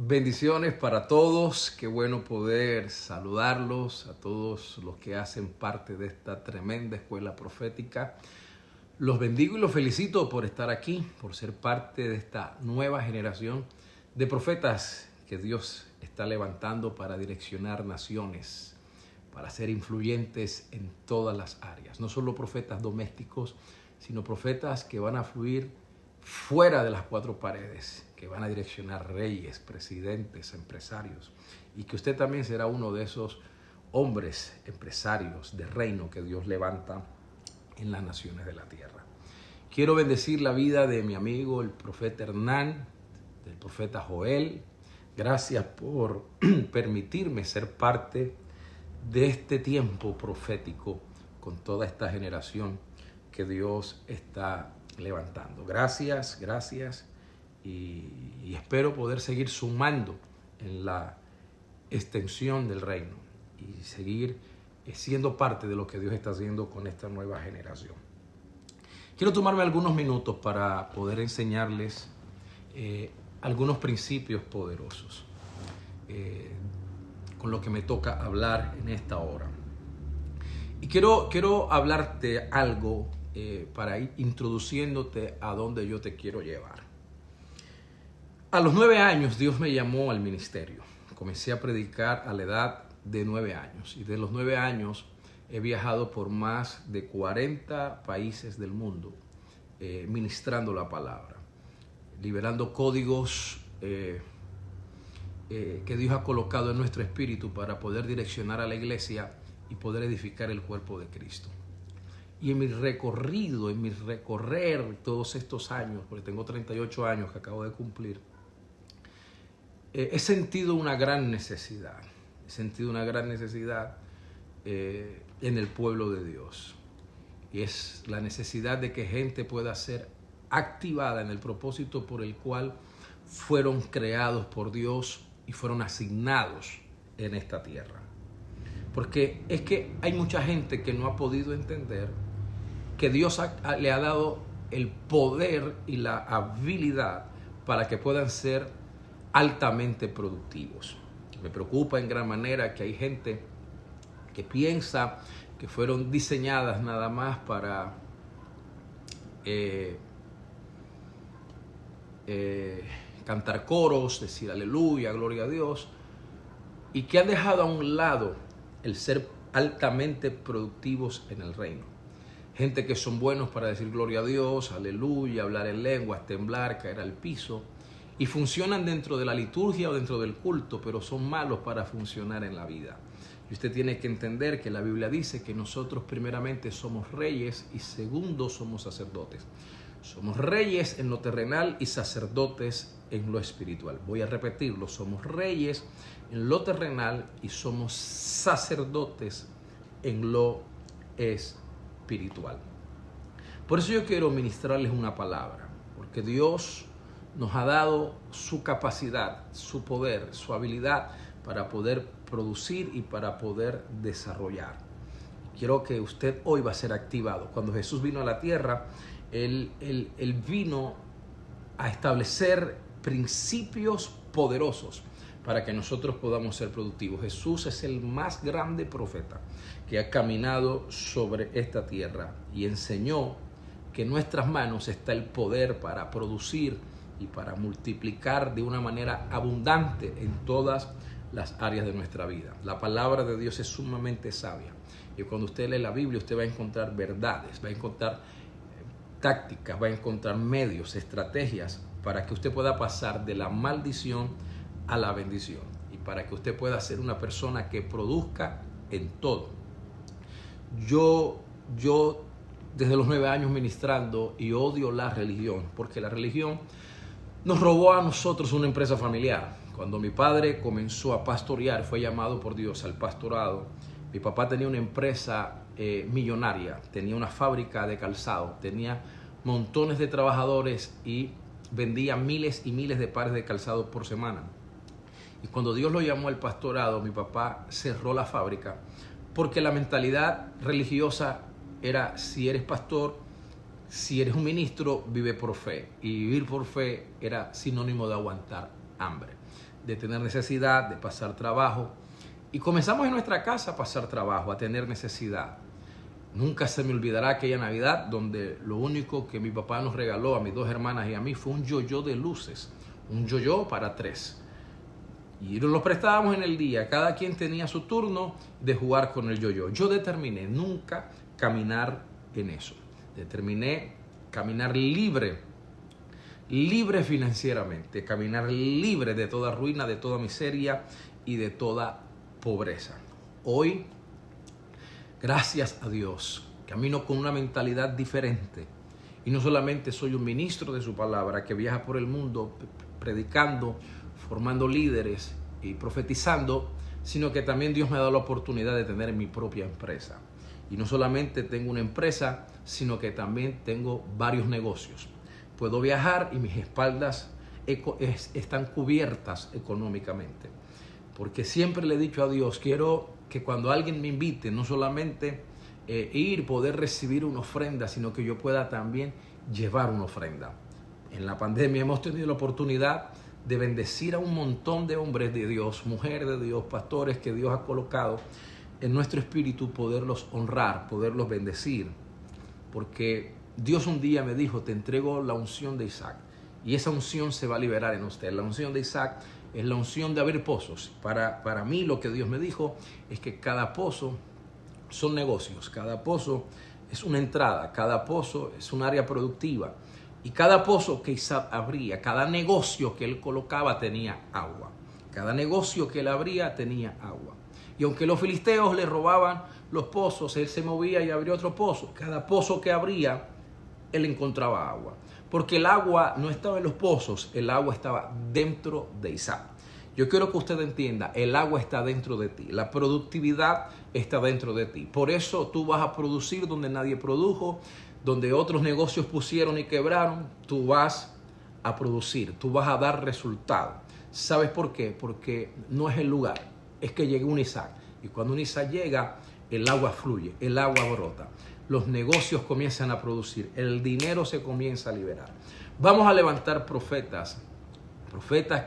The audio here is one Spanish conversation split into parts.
Bendiciones para todos, qué bueno poder saludarlos, a todos los que hacen parte de esta tremenda escuela profética. Los bendigo y los felicito por estar aquí, por ser parte de esta nueva generación de profetas que Dios está levantando para direccionar naciones, para ser influyentes en todas las áreas. No solo profetas domésticos, sino profetas que van a fluir fuera de las cuatro paredes, que van a direccionar reyes, presidentes, empresarios, y que usted también será uno de esos hombres empresarios de reino que Dios levanta en las naciones de la tierra. Quiero bendecir la vida de mi amigo el profeta Hernán, del profeta Joel. Gracias por permitirme ser parte de este tiempo profético con toda esta generación que Dios está levantando. Gracias y espero poder seguir sumando en la extensión del reino y seguir siendo parte de lo que Dios está haciendo con esta nueva generación. Quiero tomarme algunos minutos para poder enseñarles algunos principios poderosos con lo que me toca hablar en esta hora. Y quiero hablarte algo para ir introduciéndote a donde yo te quiero llevar. A los 9 años Dios me llamó al ministerio. Comencé a predicar a la edad de 9 años y de los 9 años he viajado por más de 40 países del mundo ministrando la palabra, liberando códigos que Dios ha colocado en nuestro espíritu para poder direccionar a la iglesia y poder edificar el cuerpo de Cristo. Y en mi recorrer todos estos años, porque tengo 38 años que acabo de cumplir, he sentido una gran necesidad. En el pueblo de Dios. Y es la necesidad de que gente pueda ser activada en el propósito por el cual fueron creados por Dios y fueron asignados en esta tierra. Porque es que hay mucha gente que no ha podido entender que Dios le ha dado el poder y la habilidad para que puedan ser altamente productivos. Me preocupa en gran manera que hay gente que piensa que fueron diseñadas nada más para cantar coros, decir aleluya, gloria a Dios, y que han dejado a un lado el ser altamente productivos en el reino. Gente que son buenos para decir gloria a Dios, aleluya, hablar en lenguas, temblar, caer al piso, y funcionan dentro de la liturgia o dentro del culto, pero son malos para funcionar en la vida. Y usted tiene que entender que la Biblia dice que nosotros primeramente somos reyes y segundo somos sacerdotes. Somos reyes en lo terrenal y sacerdotes en lo espiritual. Voy a repetirlo, somos reyes en lo terrenal y somos sacerdotes en lo espiritual. Por eso yo quiero ministrarles una palabra, porque Dios nos ha dado su capacidad, su poder, su habilidad para poder producir y para poder desarrollar. Quiero que usted hoy va a ser activado. Cuando Jesús vino a la tierra, Él vino a establecer principios poderosos para que nosotros podamos ser productivos. Jesús es el más grande profeta que ha caminado sobre esta tierra y enseñó que en nuestras manos está el poder para producir y para multiplicar de una manera abundante en todas las áreas de nuestra vida. La palabra de Dios es sumamente sabia. Y cuando usted lee la Biblia, usted va a encontrar verdades, va a encontrar tácticas, va a encontrar medios, estrategias para que usted pueda pasar de la maldición a la bendición y para que usted pueda ser una persona que produzca en todo. Yo desde los 9 años ministrando y odio la religión, porque la religión nos robó a nosotros una empresa familiar. Cuando mi padre comenzó a pastorear, fue llamado por Dios al pastorado. Mi papá tenía una empresa millonaria, tenía una fábrica de calzado, tenía montones de trabajadores y vendía miles y miles de pares de calzado por semana. Y cuando Dios lo llamó al pastorado, mi papá cerró la fábrica porque la mentalidad religiosa era: si eres pastor, si eres un ministro, vive por fe. Y vivir por fe era sinónimo de aguantar hambre. de tener necesidad, de pasar trabajo. Y comenzamos en nuestra casa a pasar trabajo, a tener necesidad. Nunca se me olvidará aquella Navidad donde lo único que mi papá nos regaló a mis 2 hermanas y a mí fue un yo-yo de luces. Un yo-yo para 3. Y nos lo prestábamos en el día. Cada quien tenía su turno de jugar con el yo-yo. Yo determiné nunca caminar en eso. Determiné caminar libre financieramente, caminar libre de toda ruina, de toda miseria y de toda pobreza. Hoy, gracias a Dios, camino con una mentalidad diferente. Y no solamente soy un ministro de su palabra que viaja por el mundo predicando, formando líderes y profetizando, sino que también Dios me ha dado la oportunidad de tener mi propia empresa. Y no solamente tengo una empresa, sino que también tengo varios negocios. Puedo viajar y mis espaldas están cubiertas económicamente. Porque siempre le he dicho a Dios, quiero que cuando alguien me invite, no solamente poder recibir una ofrenda, sino que yo pueda también llevar una ofrenda. En la pandemia hemos tenido la oportunidad de bendecir a un montón de hombres de Dios, mujeres de Dios, pastores que Dios ha colocado en nuestro espíritu, poderlos honrar, poderlos bendecir. Porque Dios un día me dijo, te entrego la unción de Isaac. Y esa unción se va a liberar en usted. La unción de Isaac es la unción de abrir pozos. Para mí lo que Dios me dijo es que cada pozo son negocios, cada pozo es una entrada, cada pozo es un área productiva. Y cada pozo que Isaac abría, cada negocio que él colocaba tenía agua. Cada negocio que él abría tenía agua. Y aunque los filisteos le robaban los pozos, él se movía y abría otro pozo. Cada pozo que abría, él encontraba agua. Porque el agua no estaba en los pozos, el agua estaba dentro de Isaac. Yo quiero que usted entienda, el agua está dentro de ti, la productividad está dentro de ti. Por eso tú vas a producir donde nadie produjo, donde otros negocios pusieron y quebraron, tú vas a producir, tú vas a dar resultado. ¿Sabes por qué? Porque no es el lugar, es que llega un Isaac. Y cuando un Isaac llega, el agua fluye, el agua brota. Los negocios comienzan a producir, el dinero se comienza a liberar. Vamos a levantar profetas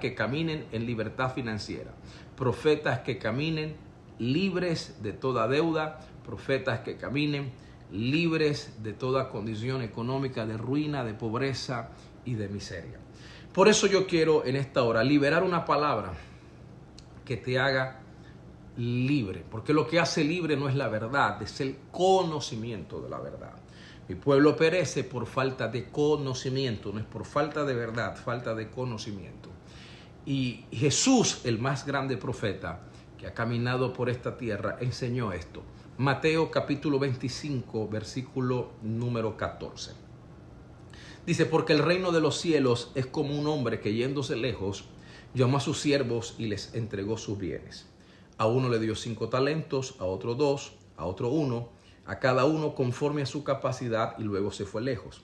que caminen en libertad financiera, profetas que caminen libres de toda deuda, profetas que caminen libres de toda condición económica de ruina, de pobreza y de miseria. Por eso yo quiero en esta hora liberar una palabra que te haga libre, porque lo que hace libre no es la verdad, es el conocimiento de la verdad. Mi pueblo perece por falta de conocimiento, no es por falta de verdad, falta de conocimiento. Y Jesús, el más grande profeta que ha caminado por esta tierra, enseñó esto. Mateo capítulo 25, versículo número 14. Dice, porque el reino de los cielos es como un hombre que yéndose lejos, llamó a sus siervos y les entregó sus bienes. A uno le dio 5 talentos, a otro 2, a otro 1, a cada uno conforme a su capacidad, y luego se fue lejos.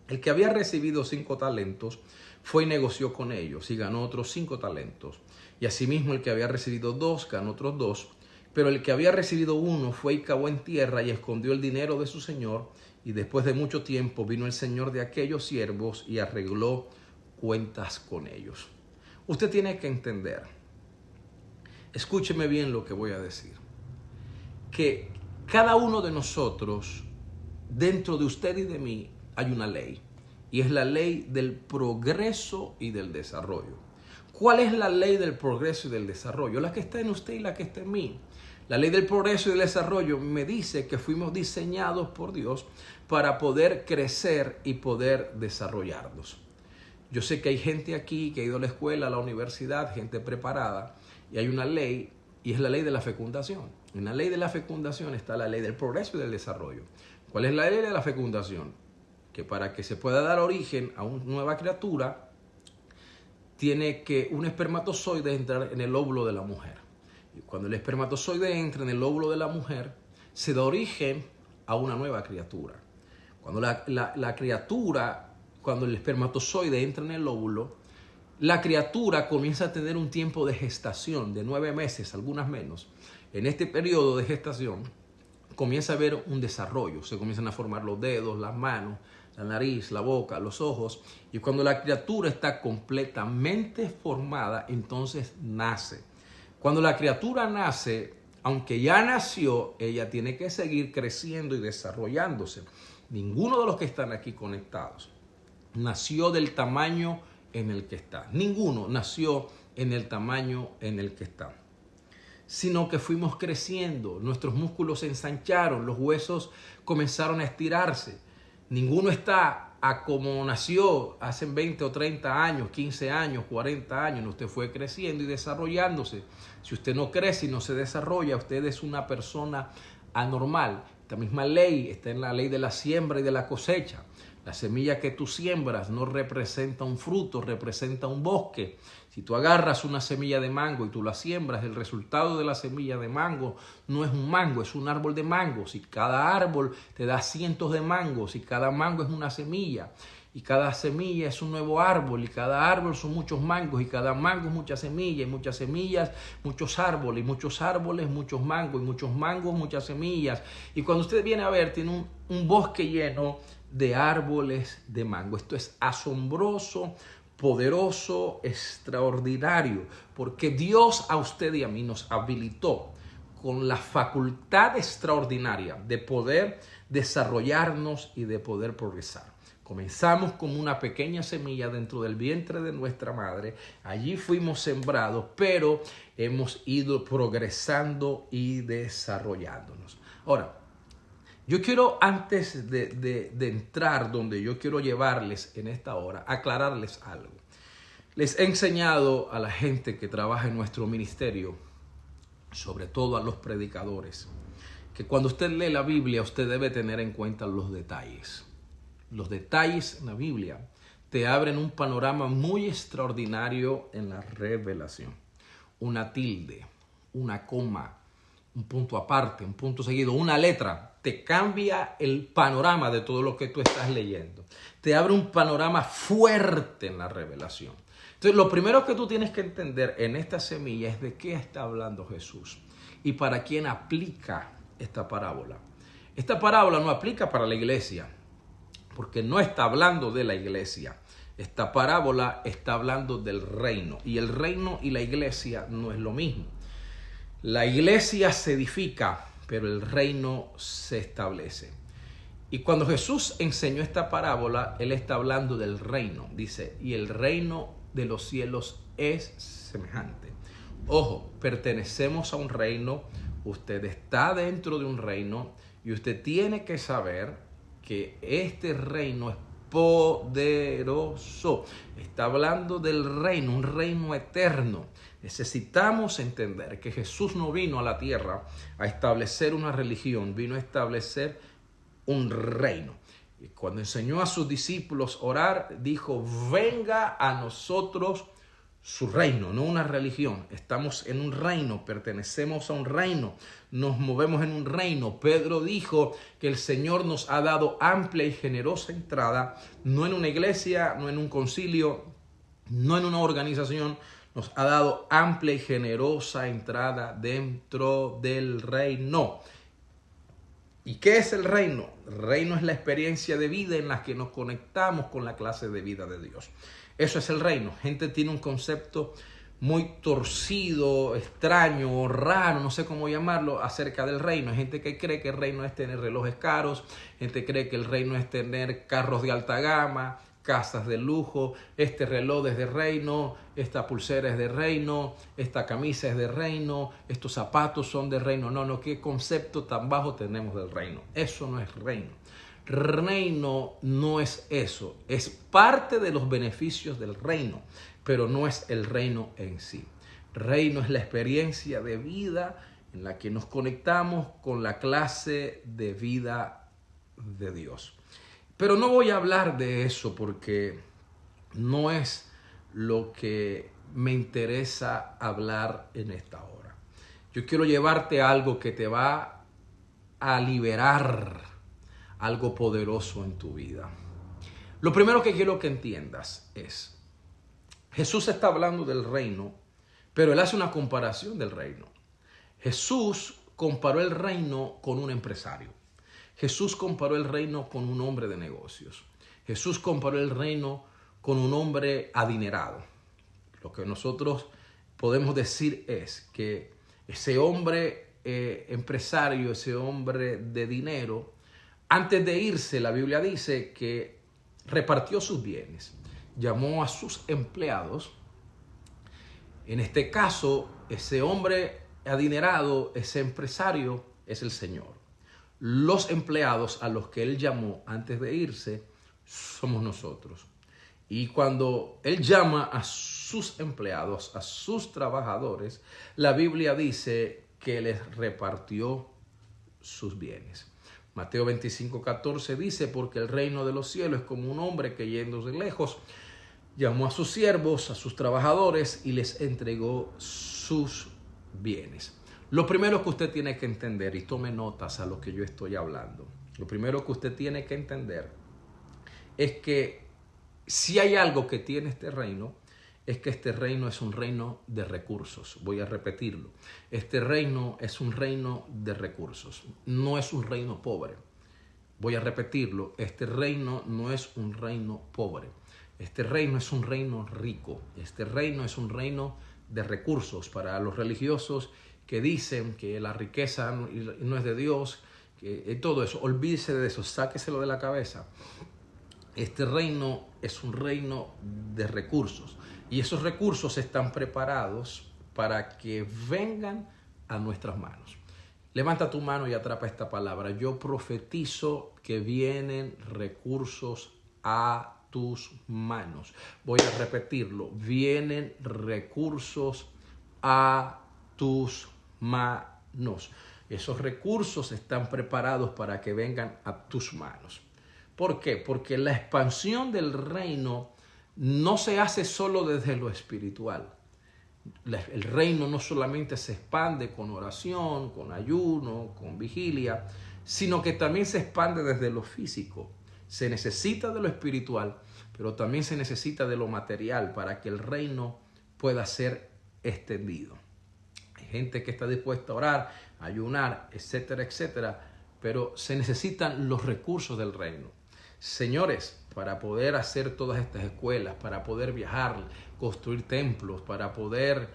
El que había recibido 5 talentos fue y negoció con ellos y ganó otros 5 talentos. Y asimismo el que había recibido 2 ganó otros 2. Pero el que había recibido 1 fue y cavó en tierra y escondió el dinero de su señor. Y después de mucho tiempo vino el señor de aquellos siervos y arregló cuentas con ellos. Usted tiene que entender, escúcheme bien lo que voy a decir, que cada uno de nosotros, dentro de usted y de mí, hay una ley. Y es la ley del progreso y del desarrollo. ¿Cuál es la ley del progreso y del desarrollo? La que está en usted y la que está en mí. La ley del progreso y del desarrollo me dice que fuimos diseñados por Dios para poder crecer y poder desarrollarnos. Yo sé que hay gente aquí que ha ido a la escuela, a la universidad, gente preparada, y hay una ley, y es la ley de la fecundación. En la ley de la fecundación está la ley del progreso y del desarrollo. ¿Cuál es la ley de la fecundación? Que para que se pueda dar origen a una nueva criatura, tiene que un espermatozoide entrar en el óvulo de la mujer. Y cuando el espermatozoide entra en el óvulo de la mujer, se da origen a una nueva criatura. Cuando la criatura, cuando el espermatozoide entra en el óvulo, la criatura comienza a tener un tiempo de gestación de 9 meses, algunas menos. En este periodo de gestación comienza a haber un desarrollo, se comienzan a formar los dedos, las manos, la nariz, la boca, los ojos. Y cuando la criatura está completamente formada, entonces nace. Cuando la criatura nace, aunque ya nació, ella tiene que seguir creciendo y desarrollándose. Ninguno de los que están aquí conectados nació del tamaño en el que está. Ninguno nació en el tamaño en el que está. Sino que fuimos creciendo, nuestros músculos se ensancharon, los huesos comenzaron a estirarse. Ninguno está a como nació hace 20 o 30 años, 15 años, 40 años. Usted fue creciendo y desarrollándose. Si usted no crece y no se desarrolla, usted es una persona anormal. Esta misma ley está en la ley de la siembra y de la cosecha. La semilla que tú siembras no representa un fruto, representa un bosque. Si tú agarras una semilla de mango y tú la siembras, el resultado de la semilla de mango no es un mango, es un árbol de mangos. Y cada árbol te da cientos de mangos y cada mango es una semilla. Y cada semilla es un nuevo árbol y cada árbol son muchos mangos y cada mango es mucha semilla y muchas semillas, muchos árboles y muchos árboles, muchos mangos y muchos mangos, muchas semillas. Y cuando usted viene a ver, tiene un bosque lleno de árboles de mango. Esto es asombroso, poderoso, extraordinario, porque Dios a usted y a mí nos habilitó con la facultad extraordinaria de poder desarrollarnos y de poder progresar. Comenzamos como una pequeña semilla dentro del vientre de nuestra madre. Allí fuimos sembrados, pero hemos ido progresando y desarrollándonos. Ahora, yo quiero, antes de entrar donde yo quiero llevarles en esta hora, aclararles algo. Les he enseñado a la gente que trabaja en nuestro ministerio, sobre todo a los predicadores, que cuando usted lee la Biblia, usted debe tener en cuenta los detalles. Los detalles en la Biblia te abren un panorama muy extraordinario en la revelación. Una tilde, una coma, un punto aparte, un punto seguido, una letra, te cambia el panorama de todo lo que tú estás leyendo. Te abre un panorama fuerte en la revelación. Entonces, lo primero que tú tienes que entender en esta semilla es de qué está hablando Jesús y para quién aplica esta parábola. Esta parábola no aplica para la iglesia, porque no está hablando de la iglesia. Esta parábola está hablando del reino. Y el reino y la iglesia no es lo mismo. La iglesia se edifica, pero el reino se establece. Y cuando Jesús enseñó esta parábola, Él está hablando del reino. Dice, y el reino de los cielos es semejante. Ojo, pertenecemos a un reino. Usted está dentro de un reino y usted tiene que saber que este reino es poderoso. Está hablando del reino, un reino eterno. Necesitamos entender que Jesús no vino a la tierra a establecer una religión, vino a establecer un reino. Y cuando enseñó a sus discípulos a orar, dijo, venga a nosotros su reino, no una religión. Estamos en un reino, pertenecemos a un reino, nos movemos en un reino. Pedro dijo que el Señor nos ha dado amplia y generosa entrada, no en una iglesia, no en un concilio, no en una organización, nos ha dado amplia y generosa entrada dentro del reino. ¿Y qué es el reino? El reino es la experiencia de vida en la que nos conectamos con la clase de vida de Dios. Eso es el reino. Gente tiene un concepto muy torcido, extraño, raro, no sé cómo llamarlo, acerca del reino. Hay gente que cree que el reino es tener relojes caros, gente cree que el reino es tener carros de alta gama, casas de lujo, este reloj es de reino, esta pulsera es de reino, esta camisa es de reino, estos zapatos son de reino. No, qué concepto tan bajo tenemos del reino. Eso no es reino. Reino no es eso, es parte de los beneficios del reino, pero no es el reino en sí. Reino es la experiencia de vida en la que nos conectamos con la clase de vida de Dios. Pero no voy a hablar de eso porque no es lo que me interesa hablar en esta hora. Yo quiero llevarte a algo que te va a liberar, algo poderoso en tu vida. Lo primero que quiero que entiendas es, Jesús está hablando del reino, pero Él hace una comparación del reino. Jesús comparó el reino con un empresario. Jesús comparó el reino con un hombre de negocios. Jesús comparó el reino con un hombre adinerado. Lo que nosotros podemos decir es que ese hombre empresario, ese hombre de dinero, antes de irse, la Biblia dice que repartió sus bienes, llamó a sus empleados. En este caso, ese hombre adinerado, ese empresario, es el Señor. Los empleados a los que Él llamó antes de irse somos nosotros. Y cuando Él llama a sus empleados, a sus trabajadores, la Biblia dice que les repartió sus bienes. Mateo 25:14 dice, porque el reino de los cielos es como un hombre que yéndose lejos, llamó a sus siervos, a sus trabajadores y les entregó sus bienes. Lo primero que usted tiene que entender, y tome notas a lo que yo estoy hablando, lo primero que usted tiene que entender es que si hay algo que tiene este reino, es que este reino es un reino de recursos. Voy a repetirlo. Este reino es un reino de recursos. No es un reino pobre. Voy a repetirlo. Este reino no es un reino pobre. Este reino es un reino rico. Este reino es un reino de recursos. Para los religiosos que dicen que la riqueza no es de Dios, que todo eso, olvídese de eso, sáqueselo de la cabeza. Este reino es un reino de recursos y esos recursos están preparados para que vengan a nuestras manos. Levanta tu mano y atrapa esta palabra. Yo profetizo que vienen recursos a tus manos. Voy a repetirlo. Vienen recursos a tus manos. Esos recursos están preparados para que vengan a tus manos. ¿Por qué? Porque la expansión del reino no se hace solo desde lo espiritual. El reino no solamente se expande con oración, con ayuno, con vigilia, sino que también se expande desde lo físico. Se necesita de lo espiritual, pero también se necesita de lo material para que el reino pueda ser extendido. Hay gente que está dispuesta a orar, a ayunar, etcétera, etcétera, pero se necesitan los recursos del reino. Señores, para poder hacer todas estas escuelas, para poder viajar, construir templos, para poder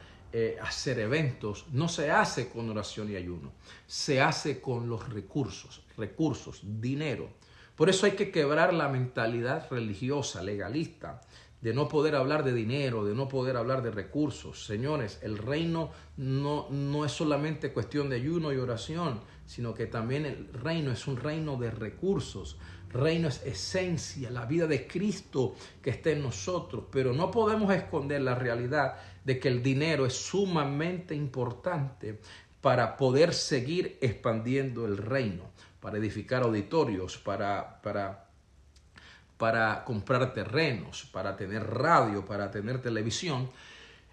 hacer eventos, no se hace con oración y ayuno, se hace con los recursos, dinero. Por eso hay que quebrar la mentalidad religiosa, legalista, de no poder hablar de dinero, de no poder hablar de recursos. Señores, el reino no es solamente cuestión de ayuno y oración, sino que también el reino es un reino de recursos. Reino es esencia, la vida de Cristo que está en nosotros, pero no podemos esconder la realidad de que el dinero es sumamente importante para poder seguir expandiendo el reino, para edificar auditorios, para comprar terrenos, para tener radio, para tener televisión.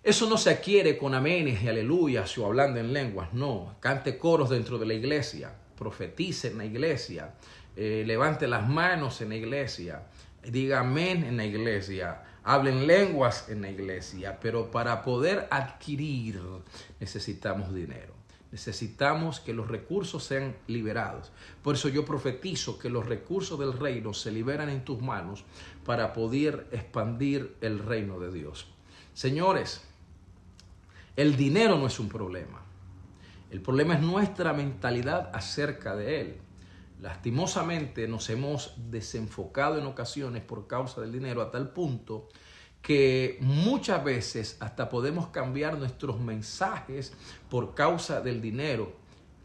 Eso no se adquiere con amenes y aleluyas o hablando en lenguas, no. Cante coros dentro de la iglesia, profetice en la iglesia, levante las manos en la iglesia, diga amén en la iglesia, hablen lenguas en la iglesia, pero para poder adquirir necesitamos dinero. Necesitamos que los recursos sean liberados. Por eso yo profetizo que los recursos del reino se liberan en tus manos para poder expandir el reino de Dios. Señores, el dinero no es un problema. El problema es nuestra mentalidad acerca de él. Lastimosamente nos hemos desenfocado en ocasiones por causa del dinero a tal punto que muchas veces hasta podemos cambiar nuestros mensajes por causa del dinero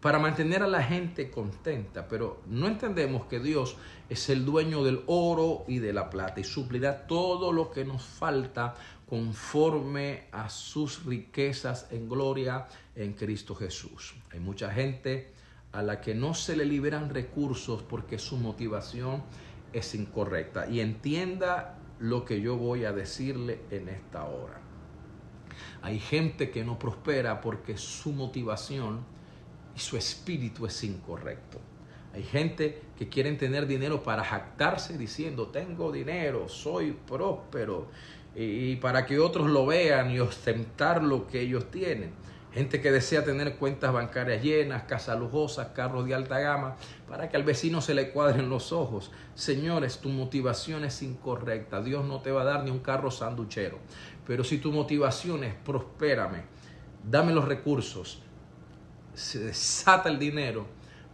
para mantener a la gente contenta, pero no entendemos que Dios es el dueño del oro y de la plata y suplirá todo lo que nos falta conforme a sus riquezas en gloria en Cristo Jesús. Hay mucha gente a la que no se le liberan recursos porque su motivación es incorrecta. Y entienda lo que yo voy a decirle en esta hora. Hay gente que no prospera porque su motivación y su espíritu es incorrecto. Hay gente que quieren tener dinero para jactarse diciendo tengo dinero, soy próspero, y para que otros lo vean y ostentar lo que ellos tienen. Gente que desea tener cuentas bancarias llenas, casas lujosas, carros de alta gama, para que al vecino se le cuadren los ojos. Señores, tu motivación es incorrecta. Dios no te va a dar ni un carro sanduchero. Pero si tu motivación es prospérame, dame los recursos, se desata el dinero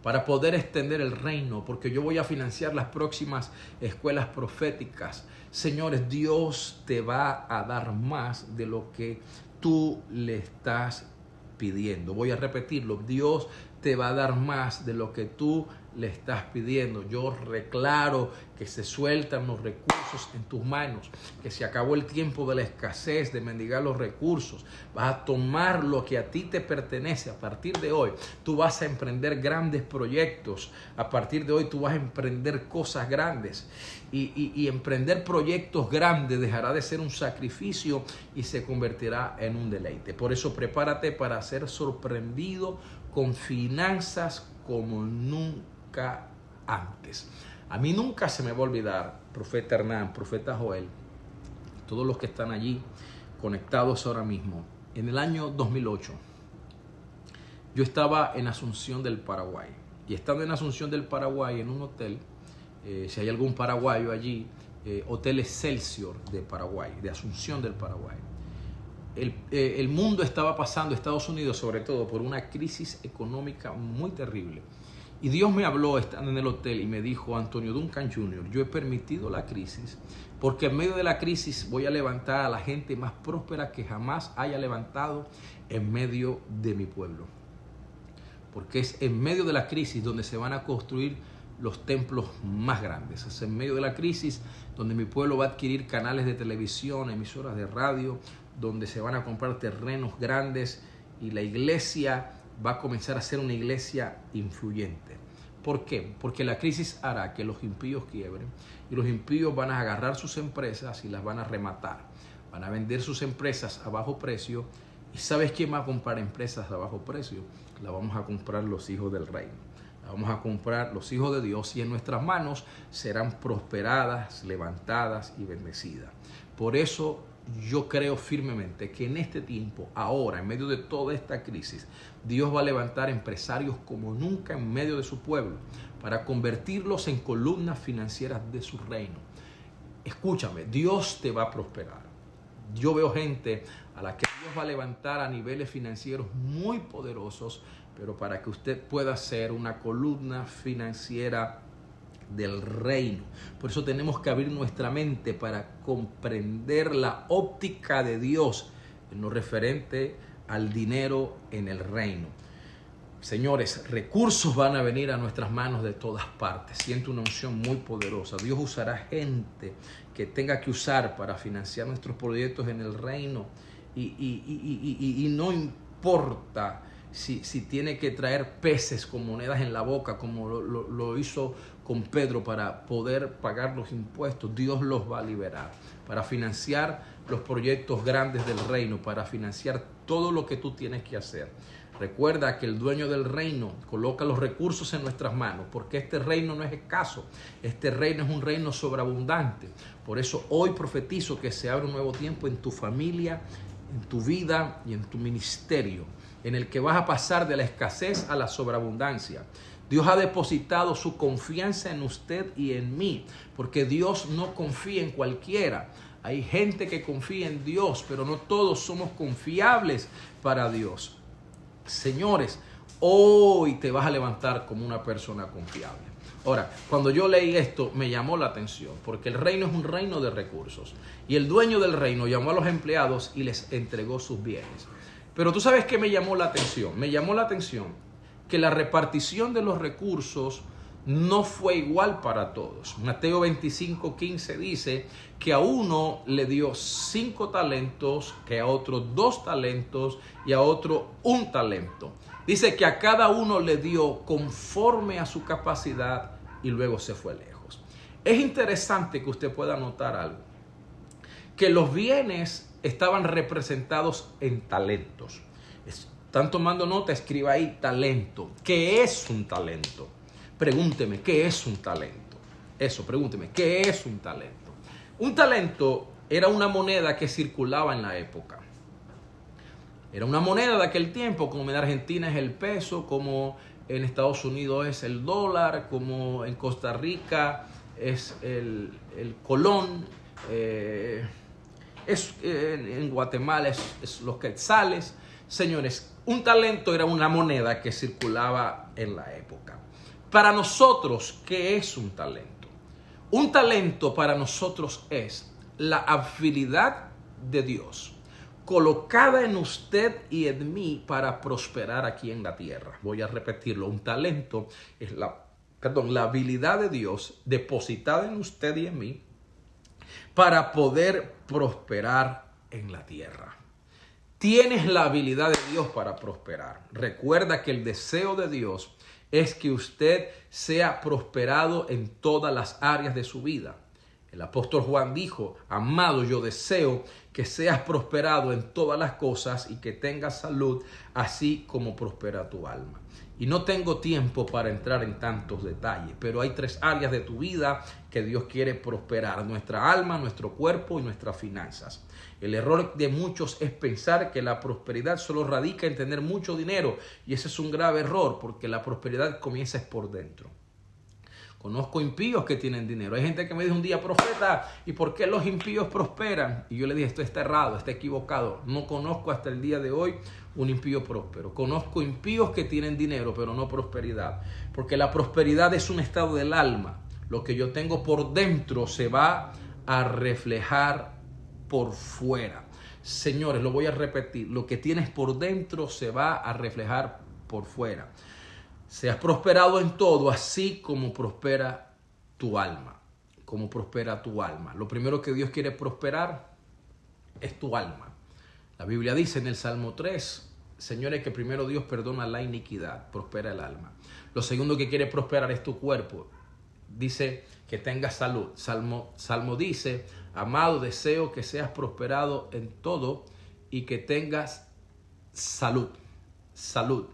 para poder extender el reino, porque yo voy a financiar las próximas escuelas proféticas. Señores, Dios te va a dar más de lo que tú le estás pidiendo. Voy a repetirlo, Dios te va a dar más de lo que tú le estás pidiendo. Yo declaro que se sueltan los recursos en tus manos, que se acabó el tiempo de la escasez, de mendigar los recursos. Vas a tomar lo que a ti te pertenece. A partir de hoy, tú vas a emprender grandes proyectos. A partir de hoy, tú vas a emprender cosas grandes. Y emprender proyectos grandes dejará de ser un sacrificio y se convertirá en un deleite. Por eso prepárate para ser sorprendido con finanzas como nunca antes. A mí nunca se me va a olvidar, profeta Hernán, profeta Joel, todos los que están allí conectados ahora mismo. En el año 2008, yo estaba en Asunción del Paraguay. Y estando en Asunción del Paraguay, en un hotel, si hay algún paraguayo allí, Hotel Excelsior de Paraguay, de Asunción del Paraguay. El mundo estaba pasando, Estados Unidos sobre todo, por una crisis económica muy terrible. Y Dios me habló estando en el hotel y me dijo: Antonio Duncan Jr., yo he permitido la crisis porque en medio de la crisis voy a levantar a la gente más próspera que jamás haya levantado en medio de mi pueblo. Porque es en medio de la crisis donde se van a construir los templos más grandes. Es en medio de la crisis donde mi pueblo va a adquirir canales de televisión, emisoras de radio, donde se van a comprar terrenos grandes y la iglesia va a comenzar a ser una iglesia influyente. ¿Por qué? Porque la crisis hará que los impíos quiebren y los impíos van a agarrar sus empresas y las van a rematar. Van a vender sus empresas a bajo precio. ¿Y sabes quién va a comprar empresas a bajo precio? La vamos a comprar los hijos del reino. La vamos a comprar los hijos de Dios y en nuestras manos serán prosperadas, levantadas y bendecidas. Por eso yo creo firmemente que en este tiempo, ahora, en medio de toda esta crisis, Dios va a levantar empresarios como nunca en medio de su pueblo para convertirlos en columnas financieras de su reino. Escúchame, Dios te va a prosperar. Yo veo gente a la que Dios va a levantar a niveles financieros muy poderosos, pero para que usted pueda ser una columna financiera del reino. Por eso tenemos que abrir nuestra mente para comprender la óptica de Dios en lo referente al dinero en el reino. Señores, recursos van a venir a nuestras manos de todas partes. Siento una unción muy poderosa. Dios usará gente que tenga que usar para financiar nuestros proyectos en el reino. Y no importa si tiene que traer peces con monedas en la boca, como lo hizo con Pedro para poder pagar los impuestos. Dios los va a liberar para financiar los proyectos grandes del reino, para financiar todo lo que tú tienes que hacer. Recuerda que el dueño del reino coloca los recursos en nuestras manos, porque este reino no es escaso, este reino es un reino sobreabundante. Por eso hoy profetizo que se abre un nuevo tiempo en tu familia, en tu vida y en tu ministerio, en el que vas a pasar de la escasez a la sobreabundancia. Dios ha depositado su confianza en usted y en mí, porque Dios no confía en cualquiera. Hay gente que confía en Dios, pero no todos somos confiables para Dios. Señores, hoy te vas a levantar como una persona confiable. Ahora, cuando yo leí esto, me llamó la atención, porque el reino es un reino de recursos. Y el dueño del reino llamó a los empleados y les entregó sus bienes. Pero tú sabes qué me llamó la atención. Me llamó la atención que la repartición de los recursos no fue igual para todos. Mateo 25:15 dice que a uno le dio 5 talentos, que a otro 2 talentos y a otro 1 talento. Dice que a cada uno le dio conforme a su capacidad y luego se fue lejos. Es interesante que usted pueda notar algo, que los bienes estaban representados en talentos. Están tomando nota, escriba ahí talento. ¿Qué es un talento? Pregúnteme, ¿qué es un talento? Eso, pregúnteme, ¿qué es un talento? Un talento era una moneda que circulaba en la época. Era una moneda de aquel tiempo, como en Argentina es el peso, como en Estados Unidos es el dólar, como en Costa Rica es el colón, en Guatemala es los quetzales. Señores, un talento era una moneda que circulaba en la época. Para nosotros, ¿qué es un talento? Un talento para nosotros es la habilidad de Dios colocada en usted y en mí para prosperar aquí en la tierra. Voy a repetirlo. Un talento es la habilidad de Dios depositada en usted y en mí para poder prosperar en la tierra. Tienes la habilidad de Dios para prosperar. Recuerda que el deseo de Dios es que usted sea prosperado en todas las áreas de su vida. El apóstol Juan dijo: amado, yo deseo que seas prosperado en todas las cosas y que tengas salud, así como prospera tu alma. Y no tengo tiempo para entrar en tantos detalles, pero hay 3 áreas de tu vida que Dios quiere prosperar: nuestra alma, nuestro cuerpo y nuestras finanzas. El error de muchos es pensar que la prosperidad solo radica en tener mucho dinero, y ese es un grave error, porque la prosperidad comienza por dentro. Conozco impíos que tienen dinero. Hay gente que me dice un día: profeta, ¿y por qué los impíos prosperan? Y yo le dije: esto está errado, está equivocado. No conozco hasta el día de hoy un impío próspero. Conozco impíos que tienen dinero, pero no prosperidad. Porque la prosperidad es un estado del alma. Lo que yo tengo por dentro se va a reflejar por fuera. Señores, lo voy a repetir. Lo que tienes por dentro se va a reflejar por fuera. Seas prosperado en todo, así como prospera tu alma. Como prospera tu alma. Lo primero que Dios quiere prosperar es tu alma. La Biblia dice en el Salmo 3, señores, que primero Dios perdona la iniquidad, prospera el alma. Lo segundo que quiere prosperar es tu cuerpo. Dice que tengas salud. Salmo dice: amado, deseo que seas prosperado en todo y que tengas salud. Salud.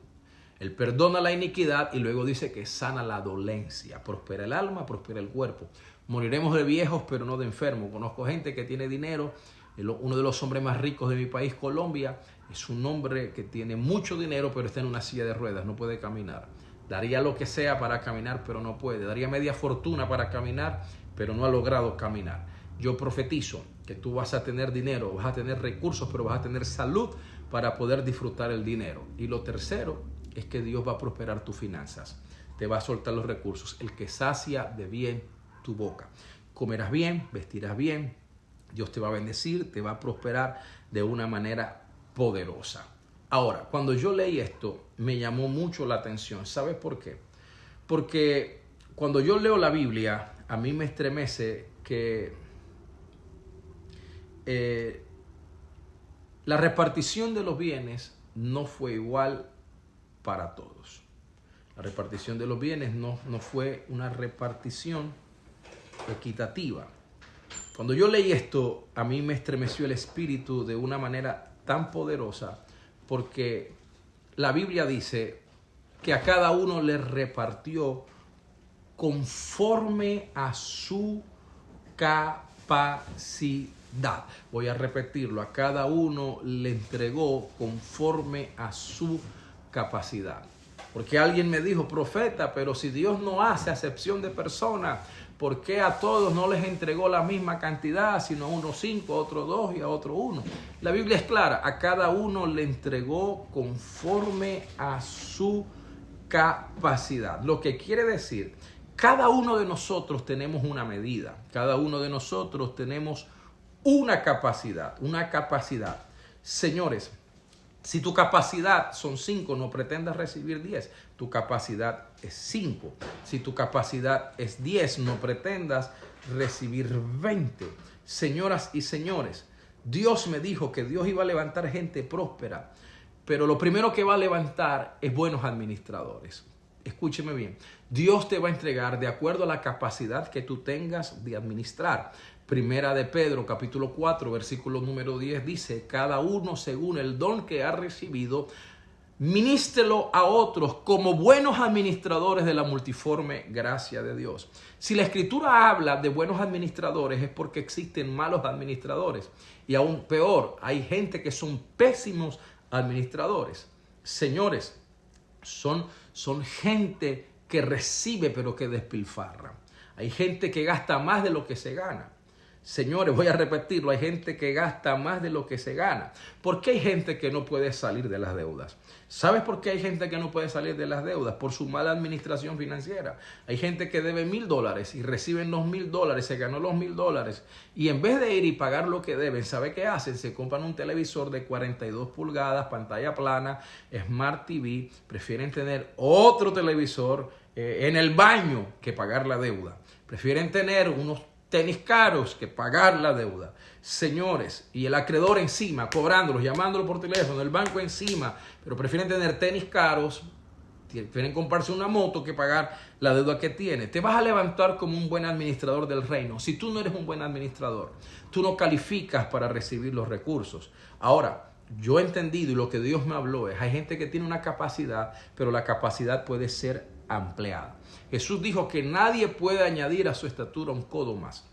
Él perdona la iniquidad y luego dice que sana la dolencia. Prospera el alma, prospera el cuerpo. Moriremos de viejos, pero no de enfermos. Conozco gente que tiene dinero. Uno de los hombres más ricos de mi país, Colombia, es un hombre que tiene mucho dinero, pero está en una silla de ruedas, no puede caminar. Daría lo que sea para caminar, pero no puede. Daría media fortuna para caminar, pero no ha logrado caminar. Yo profetizo que tú vas a tener dinero, vas a tener recursos, pero vas a tener salud para poder disfrutar el dinero. Y lo tercero es que Dios va a prosperar tus finanzas. Te va a soltar los recursos. El que sacia de bien tu boca. Comerás bien, vestirás bien. Dios te va a bendecir, te va a prosperar de una manera poderosa. Ahora, cuando yo leí esto, me llamó mucho la atención. ¿Sabes por qué? Porque cuando yo leo la Biblia, a mí me estremece que la repartición de los bienes no fue igual para todos. La repartición de los bienes no fue una repartición equitativa. Cuando yo leí esto, a mí me estremeció el espíritu de una manera tan poderosa, porque la Biblia dice que a cada uno le repartió conforme a su capacidad. Voy a repetirlo: a cada uno le entregó conforme a su capacidad. Porque alguien me dijo: profeta, pero si Dios no hace acepción de personas, ¿por qué a todos no les entregó la misma cantidad, sino a unos 5, a otros 2 y a otro 1? La Biblia es clara: a cada uno le entregó conforme a su capacidad. Lo que quiere decir, cada uno de nosotros tenemos una medida, cada uno de nosotros tenemos una capacidad, Señores, si tu capacidad son 5, no pretendas recibir 10. Tu capacidad es 5. Si tu capacidad es 10, no pretendas recibir 20. Señoras y señores, Dios me dijo que Dios iba a levantar gente próspera, pero lo primero que va a levantar es buenos administradores. Escúcheme bien. Dios te va a entregar de acuerdo a la capacidad que tú tengas de administrar. Primera de Pedro, capítulo 4, versículo número 10 dice: cada uno según el don que ha recibido, ministrelo a otros como buenos administradores de la multiforme gracia de Dios. Si la Escritura habla de buenos administradores, es porque existen malos administradores. Y aún peor, hay gente que son pésimos administradores. Señores, son gente que recibe pero que despilfarra. Hay gente que gasta más de lo que se gana. Señores, voy a repetirlo, hay gente que gasta más de lo que se gana. ¿Por qué hay gente que no puede salir de las deudas? ¿Sabes por qué hay gente que no puede salir de las deudas? Por su mala administración financiera. Hay gente que debe $1,000 y reciben los $1,000, se ganó los $1,000 y en vez de ir y pagar lo que deben, ¿sabe qué hacen? Se compran un televisor de 42 pulgadas, pantalla plana, Smart TV, prefieren tener otro televisor en el baño que pagar la deuda. Prefieren tener unos tenis caros que pagar la deuda. Señores, y el acreedor encima, cobrándolos, llamándolo por teléfono, el banco encima, pero prefieren tener tenis caros, prefieren comprarse una moto que pagar la deuda que tiene. Te vas a levantar como un buen administrador del reino. Si tú no eres un buen administrador, tú no calificas para recibir los recursos. Ahora, yo he entendido y lo que Dios me habló es, hay gente que tiene una capacidad, pero la capacidad puede ser ampliada. Jesús dijo que nadie puede añadir a su estatura un codo más.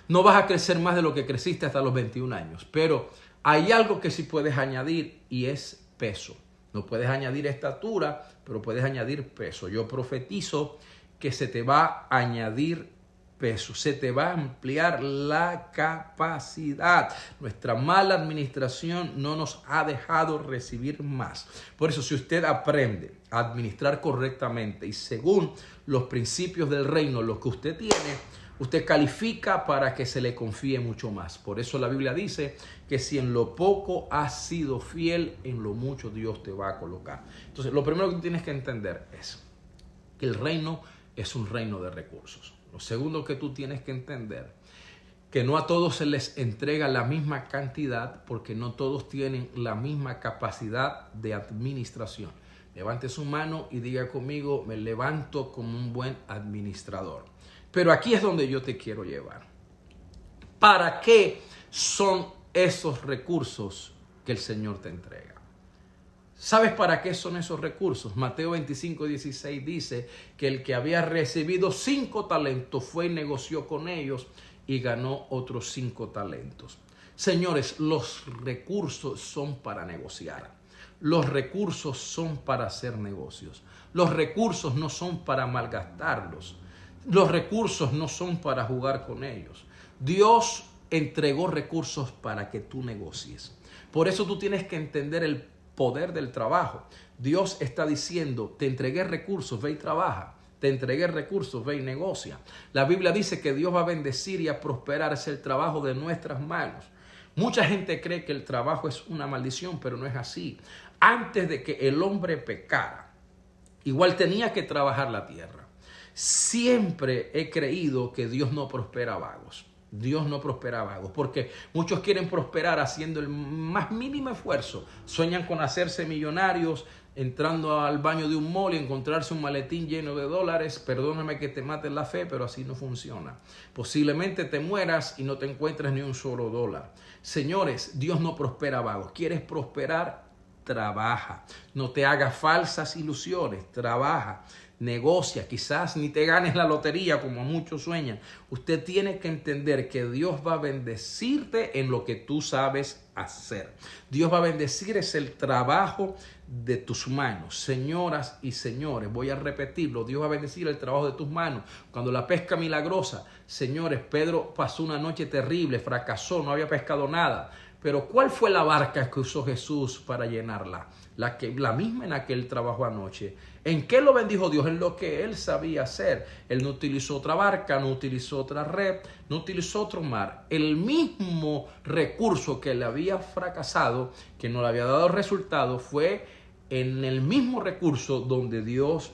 No vas a crecer más de lo que creciste hasta los 21 años, pero hay algo que sí puedes añadir y es peso. No puedes añadir estatura, pero puedes añadir peso. Yo profetizo que se te va a añadir peso, se te va a ampliar la capacidad. Nuestra mala administración no nos ha dejado recibir más. Por eso, si usted aprende a administrar correctamente y según los principios del reino, lo que usted tiene, usted califica para que se le confíe mucho más. Por eso la Biblia dice que si en lo poco has sido fiel, en lo mucho Dios te va a colocar. Entonces, lo primero que tú tienes que entender es que el reino es un reino de recursos. Lo segundo que tú tienes que entender, que no a todos se les entrega la misma cantidad porque no todos tienen la misma capacidad de administración. Levante su mano y diga conmigo, me levanto como un buen administrador. Pero aquí es donde yo te quiero llevar. ¿Para qué son esos recursos que el Señor te entrega? ¿Sabes para qué son esos recursos? Mateo 25:16 dice que el que había recibido 5 talentos fue y negoció con ellos y ganó otros 5 talentos. Señores, los recursos son para negociar. Los recursos son para hacer negocios. Los recursos no son para malgastarlos. Los recursos no son para jugar con ellos. Dios entregó recursos para que tú negocies. Por eso tú tienes que entender el poder del trabajo. Dios está diciendo, te entregué recursos, ve y trabaja. Te entregué recursos, ve y negocia. La Biblia dice que Dios va a bendecir y a prosperar, es el trabajo de nuestras manos. Mucha gente cree que el trabajo es una maldición, pero no es así. Antes de que el hombre pecara, igual tenía que trabajar la tierra. Siempre he creído que Dios no prospera a vagos. Dios no prospera a vagos, porque muchos quieren prosperar haciendo el más mínimo esfuerzo. Sueñan con hacerse millonarios, entrando al baño de un mall y encontrarse un maletín lleno de dólares. Perdóname que te mate la fe, pero así no funciona. Posiblemente te mueras y no te encuentres ni un solo dólar. Señores, Dios no prospera a vagos. ¿Quieres prosperar? Trabaja. No te hagas falsas ilusiones. Trabaja. Negocia, quizás ni te ganes la lotería como muchos sueñan. Usted tiene que entender que Dios va a bendecirte en lo que tú sabes hacer. Dios va a bendecir es el trabajo de tus manos. Señoras y señores, voy a repetirlo, Dios va a bendecir el trabajo de tus manos. Cuando la pesca milagrosa, señores, Pedro pasó una noche terrible, fracasó, no había pescado nada. Pero ¿cuál fue la barca que usó Jesús para llenarla? La misma en la que él trabajó anoche. ¿En qué lo bendijo Dios? En lo que él sabía hacer. Él no utilizó otra barca, no utilizó otra red, no utilizó otro mar. El mismo recurso que le había fracasado, que no le había dado resultado, fue en el mismo recurso donde Dios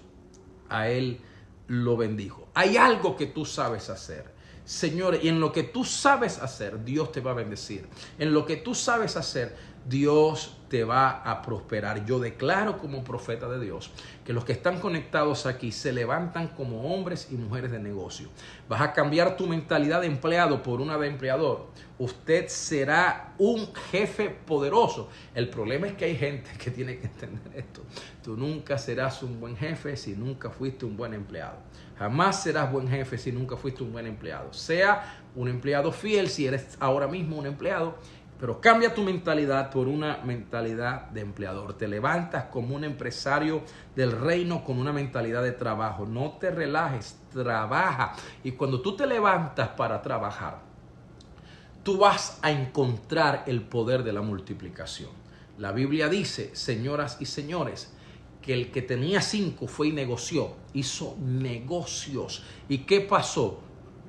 a él lo bendijo. Hay algo que tú sabes hacer. Señores, y en lo que tú sabes hacer, Dios te va a bendecir. En lo que tú sabes hacer, Dios te va a prosperar. Yo declaro como profeta de Dios que los que están conectados aquí se levantan como hombres y mujeres de negocio. Vas a cambiar tu mentalidad de empleado por una de empleador. Usted será un jefe poderoso. El problema es que hay gente que tiene que entender esto. Tú nunca serás un buen jefe si nunca fuiste un buen empleado. Jamás serás buen jefe si nunca fuiste un buen empleado. Sea un empleado fiel si eres ahora mismo un empleado. Pero cambia tu mentalidad por una mentalidad de empleador. Te levantas como un empresario del reino con una mentalidad de trabajo. No te relajes, trabaja. Y cuando tú te levantas para trabajar, tú vas a encontrar el poder de la multiplicación. La Biblia dice, señoras y señores, que el que tenía 5 fue y negoció, hizo negocios. ¿Y qué pasó?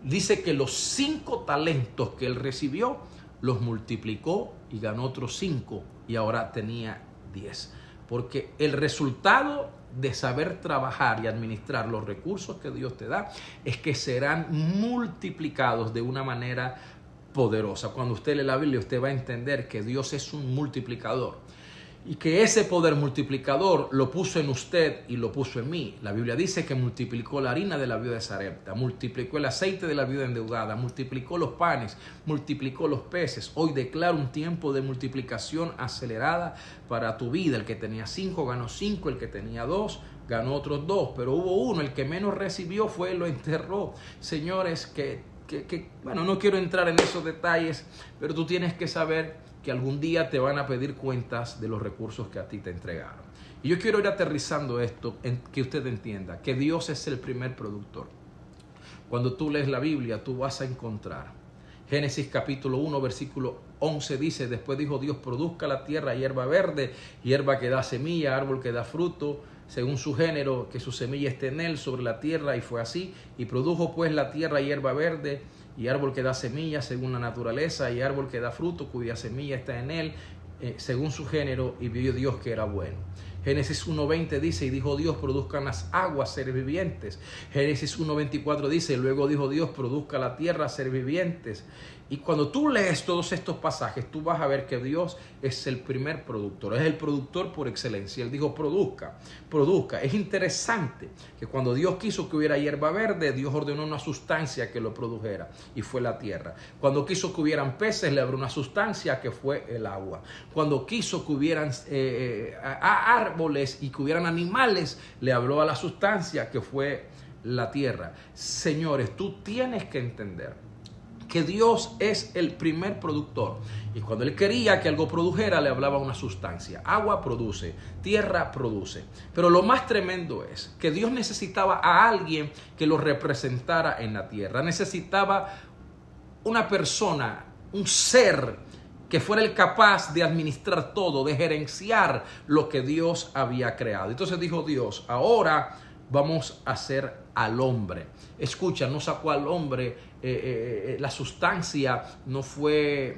Dice que los 5 talentos que él recibió, los multiplicó y ganó otros 5 y ahora tenía 10. Porque el resultado de saber trabajar y administrar los recursos que Dios te da es que serán multiplicados de una manera poderosa. Cuando usted lee la Biblia, usted va a entender que Dios es un multiplicador y que ese poder multiplicador lo puso en usted y lo puso en mí. La Biblia dice que multiplicó la harina de la viuda de Sarepta, multiplicó el aceite de la viuda endeudada, multiplicó los panes, multiplicó los peces. Hoy declaro un tiempo de multiplicación acelerada para tu vida. El que tenía 5 ganó 5, el que tenía 2 ganó otros 2, pero hubo uno, el que menos recibió fue, lo enterró. Señores, bueno, no quiero entrar en esos detalles, pero tú tienes que saber que algún día te van a pedir cuentas de los recursos que a ti te entregaron. Y yo quiero ir aterrizando esto, en que usted entienda que Dios es el primer productor. Cuando tú lees la Biblia, tú vas a encontrar Génesis capítulo 1, versículo 11 dice, después dijo Dios, produzca la tierra hierba verde, hierba que da semilla, árbol que da fruto, según su género, que su semilla esté en él sobre la tierra, y fue así. Y produjo pues la tierra hierba verde, y árbol que da semilla según la naturaleza, y árbol que da fruto cuya semilla está en él, según su género, y vio Dios que era bueno. Génesis 1.20 dice, y dijo Dios, produzcan las aguas seres vivientes. Génesis 1.24 dice, luego dijo Dios, produzca la tierra seres vivientes. Y cuando tú lees todos estos pasajes, tú vas a ver que Dios es el primer productor, es el productor por excelencia. Él dijo, produzca, produzca. Es interesante que cuando Dios quiso que hubiera hierba verde, Dios ordenó una sustancia que lo produjera, y fue la tierra. Cuando quiso que hubieran peces, le abrió una sustancia que fue el agua. Cuando quiso que hubieran árboles y que hubieran animales, le habló a la sustancia que fue la tierra. Señores, tú tienes que entender que Dios es el primer productor, y cuando Él quería que algo produjera, le hablaba una sustancia. Agua produce, tierra produce. Pero lo más tremendo es que Dios necesitaba a alguien que lo representara en la tierra. Necesitaba una persona, un ser que fuera el capaz de administrar todo, de gerenciar lo que Dios había creado. Entonces dijo Dios, ahora vamos a hacer al hombre. Escucha, no sacó al hombre, la sustancia no fue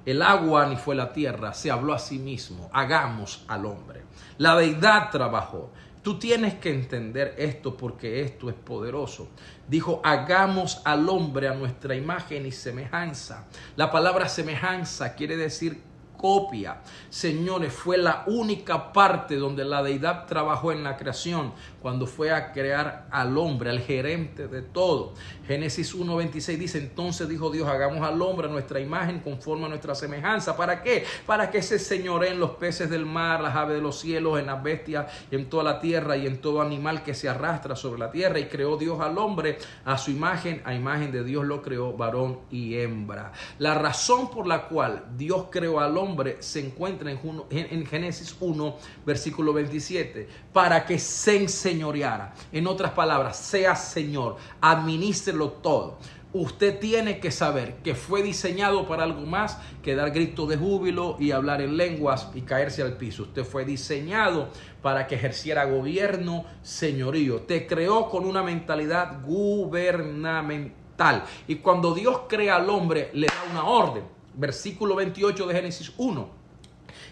el agua ni fue la tierra, se habló a sí mismo, hagamos al hombre. La deidad trabajó. Tú tienes que entender esto porque esto es poderoso. Dijo, hagamos al hombre a nuestra imagen y semejanza. La palabra semejanza quiere decir copia. Señores, fue la única parte donde la deidad trabajó en la creación, cuando fue a crear al hombre, al gerente de todo. Génesis 1.26 dice, entonces dijo Dios, hagamos al hombre a nuestra imagen conforme a nuestra semejanza. ¿Para qué? Para que se señoreen los peces del mar, las aves de los cielos, en las bestias, en toda la tierra y en todo animal que se arrastra sobre la tierra. Y creó Dios al hombre a su imagen, a imagen de Dios lo creó, varón y hembra. La razón por la cual Dios creó al hombre se encuentra en Génesis 1, versículo 27, para que se enseñoreara. En otras palabras, sea Señor, administrelo todo. Usted tiene que saber que fue diseñado para algo más que dar gritos de júbilo y hablar en lenguas y caerse al piso. Usted fue diseñado para que ejerciera gobierno, señorío. Te creó con una mentalidad gubernamental. Y cuando Dios crea al hombre, le da una orden. Versículo 28 de Génesis 1.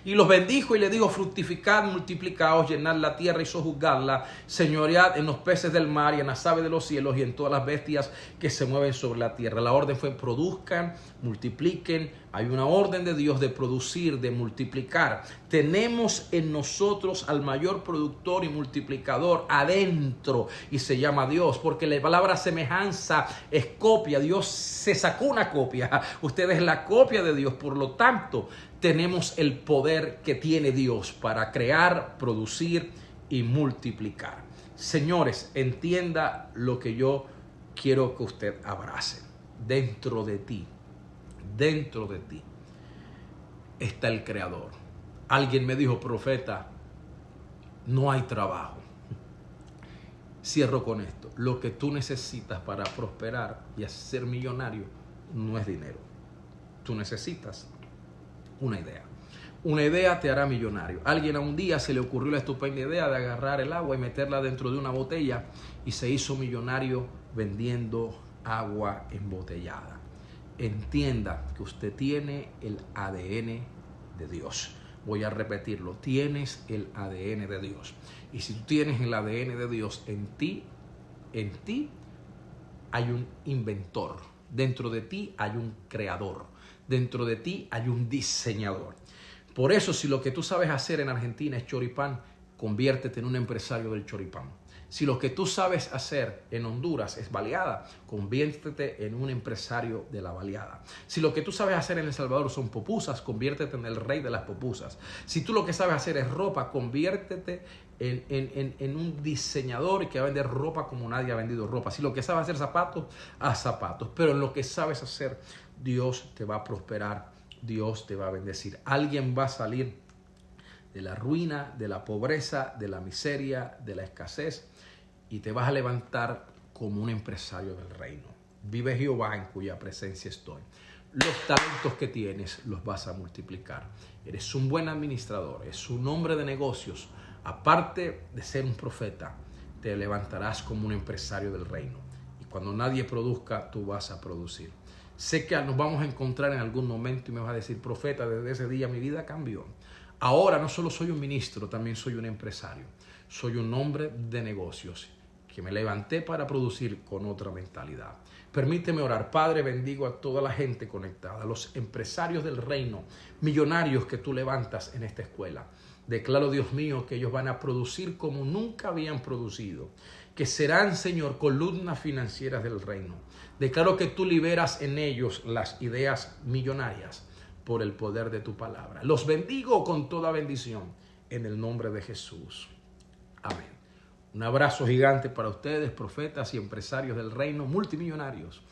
Y los bendijo y le dijo, fructificad, multiplicaos, llenad la tierra y sojuzgadla, señoread en los peces del mar y en las aves de los cielos y en todas las bestias que se mueven sobre la tierra. La orden fue produzcan, multipliquen. Hay una orden de Dios de producir, de multiplicar. Tenemos en nosotros al mayor productor y multiplicador adentro, y se llama Dios, porque la palabra semejanza es copia. Dios se sacó una copia. Usted es la copia de Dios, por lo tanto, tenemos el poder que tiene Dios para crear, producir y multiplicar. Señores, entienda lo que yo quiero que usted abrace. Dentro de ti está el Creador. Alguien me dijo, profeta, no hay trabajo. Cierro con esto. Lo que tú necesitas para prosperar y ser millonario no es dinero. Tú necesitas una idea. Una idea te hará millonario. Alguien a un día se le ocurrió la estupenda idea de agarrar el agua y meterla dentro de una botella y se hizo millonario vendiendo agua embotellada. Entienda que usted tiene el ADN de Dios. Voy a repetirlo, tienes el ADN de Dios. Y si tú tienes el ADN de Dios en ti hay un inventor. Dentro de ti hay un creador. Dentro de ti hay un diseñador. Por eso, si lo que tú sabes hacer en Argentina es choripán, conviértete en un empresario del choripán. Si lo que tú sabes hacer en Honduras es baleada, conviértete en un empresario de la baleada. Si lo que tú sabes hacer en El Salvador son pupusas, conviértete en el rey de las pupusas. Si tú lo que sabes hacer es ropa, conviértete en un diseñador que va a vender ropa como nadie ha vendido ropa. Si lo que sabes hacer zapatos, haz zapatos. Pero en lo que sabes hacer, Dios te va a prosperar, Dios te va a bendecir. Alguien va a salir de la ruina, de la pobreza, de la miseria, de la escasez, y te vas a levantar como un empresario del reino. Vive Jehová en cuya presencia estoy. Los talentos que tienes los vas a multiplicar. Eres un buen administrador, es un hombre de negocios. Aparte de ser un profeta, te levantarás como un empresario del reino. Y cuando nadie produzca, tú vas a producir. Sé que nos vamos a encontrar en algún momento y me vas a decir, profeta, desde ese día mi vida cambió. Ahora no solo soy un ministro, también soy un empresario. Soy un hombre de negocios que me levanté para producir con otra mentalidad. Permíteme orar. Padre, bendigo a toda la gente conectada, a los empresarios del reino, millonarios que tú levantas en esta escuela. Declaro, Dios mío, que ellos van a producir como nunca habían producido, que serán, Señor, columnas financieras del reino. Declaro que tú liberas en ellos las ideas millonarias por el poder de tu palabra. Los bendigo con toda bendición en el nombre de Jesús. Amén. Un abrazo gigante para ustedes, profetas y empresarios del reino, multimillonarios.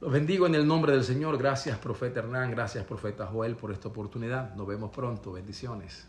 Los bendigo en el nombre del Señor. Gracias, profeta Hernán. Gracias, profeta Joel, por esta oportunidad. Nos vemos pronto. Bendiciones.